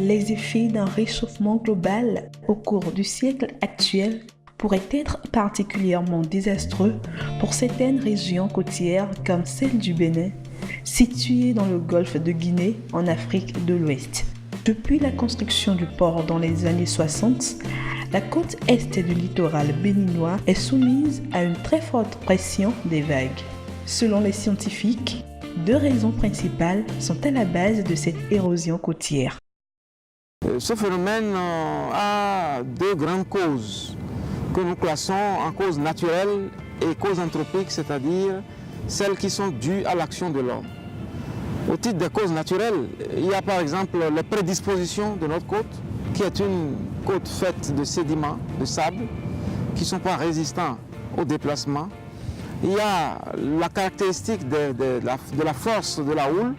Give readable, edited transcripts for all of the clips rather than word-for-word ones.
les effets d'un réchauffement global au cours du siècle actuel pourraient être particulièrement désastreux pour certaines régions côtières comme celle du Bénin, située dans le golfe de Guinée en Afrique de l'Ouest. Depuis la construction du port dans les années 60, la côte est du littoral béninois est soumise à une très forte pression des vagues. Selon les scientifiques, 2 raisons principales sont à la base de cette érosion côtière. Ce phénomène a 2 grandes causes que nous classons en causes naturelles et causes anthropiques, c'est-à-dire celles qui sont dues à l'action de l'homme. Au titre des causes naturelles, il y a par exemple les prédispositions de notre côte, qui est une côte faite de sédiments, de sable, qui ne sont pas résistants au déplacement. Il y a la caractéristique de la force de la houle,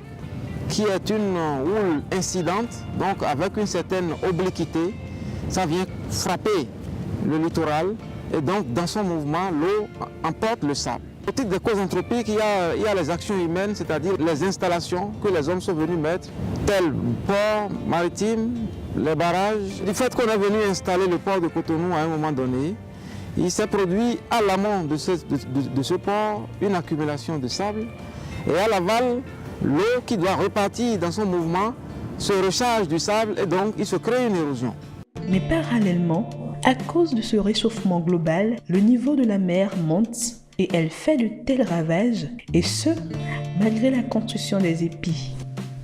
qui est une houle incidente, donc avec une certaine obliquité, ça vient frapper le littoral et donc dans son mouvement, l'eau emporte le sable. Au titre des causes anthropiques, il y a les actions humaines, c'est-à-dire les installations que les hommes sont venus mettre, tels ports maritimes, les barrages. Du fait qu'on est venu installer le port de Cotonou à un moment donné, il s'est produit à l'amont de ce port une accumulation de sable et à l'aval, l'eau qui doit repartir dans son mouvement se recharge du sable et donc il se crée une érosion. Mais parallèlement, à cause de ce réchauffement global, le niveau de la mer monte et elle fait de tels ravages, et ce, malgré la construction des épis.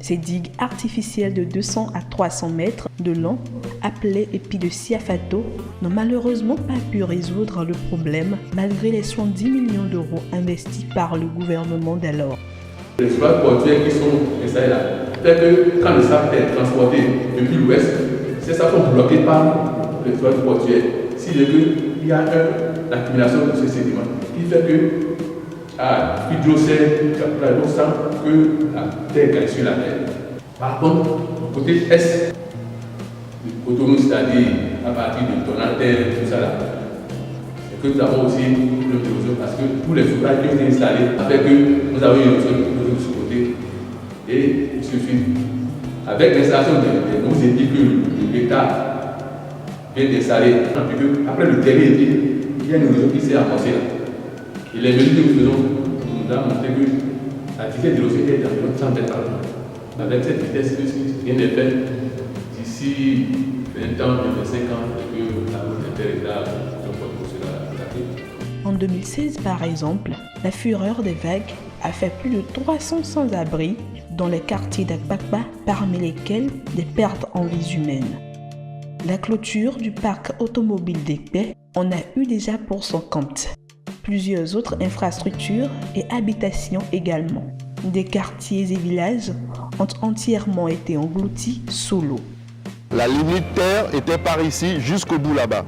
Ces digues artificielles de 200 à 300 mètres de long, appelées épis de Siafato, n'ont malheureusement pas pu résoudre le problème malgré les 70 millions d'euros investis par le gouvernement d'alors. Les sourages portuaires qui sont installés là, fait que quand le sable est transporté depuis l'ouest, ces sables sont bloqués par les sourages portuaires. Il y a l'accumulation de ce sédiment qui fait que l'hydrocèle, l'eau sent que la terre est sur la mer. Par contre, du côté est du Cotonou, c'est-à-dire à partir de Tonaltel, tout ça là, c'est que nous avons aussi une érosion parce que tous les fourrages qui ont été installés fait que nous avons une érosion de ce côté. Et il suffit, avec l'installation des nouveaux épis que l'État vient d'installer, après le dernier épi, il y a une érosion qui s'est amorcée là. Et les mesures que nous faisons nous ont montré que la vitesse de l'océan est d'environ 100 mètres par an. Avec cette vitesse, rien n'est fait d'ici 20 ans, 25 ans, et que la route interrétale sera attaquée. En 2016, par exemple, la fureur des vagues a fait plus de 300 sans-abri dans les quartiers d'Akbakba, parmi lesquels des pertes en vies humaines. La clôture du parc automobile d'Ekpe en a eu déjà pour son compte. Plusieurs autres infrastructures et habitations également. Des quartiers et villages ont entièrement été engloutis sous l'eau. La limite terre était par ici jusqu'au bout là-bas.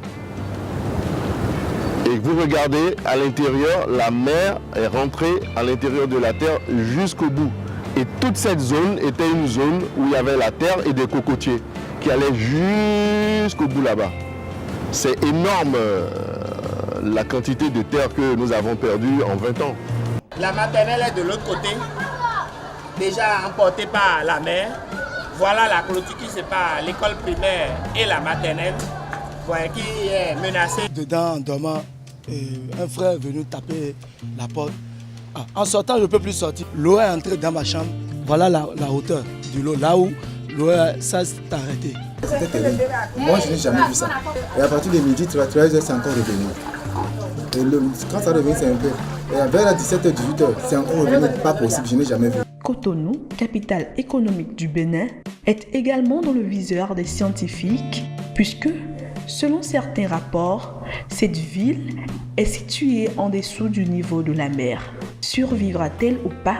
Et vous regardez à l'intérieur, la mer est rentrée à l'intérieur de la terre jusqu'au bout. Et toute cette zone était une zone où il y avait la terre et des cocotiers qui allaient jusqu'au bout là-bas. C'est énorme la quantité de terre que nous avons perdue en 20 ans. La maternelle est de l'autre côté, déjà emportée par la mer. Voilà la clôture qui sépare l'école primaire et la maternelle, qui est menacée. Dedans, en dormant, un frère est venu taper la porte. En sortant, je ne peux plus sortir. L'eau est entrée dans ma chambre. Voilà la hauteur de l'eau, là où l'eau s'est arrêtée. C'était terrible. Moi, je n'ai jamais vu ça. Et à partir de midi, 13h, c'est encore revenu. Et quand ça revient, c'est un peu. Et vers 17h, 18h, c'est encore revenu. Pas possible, je n'ai jamais vu. Cotonou, capitale économique du Bénin, est également dans le viseur des scientifiques, puisque, selon certains rapports, cette ville est située en dessous du niveau de la mer. Survivra-t-elle ou pas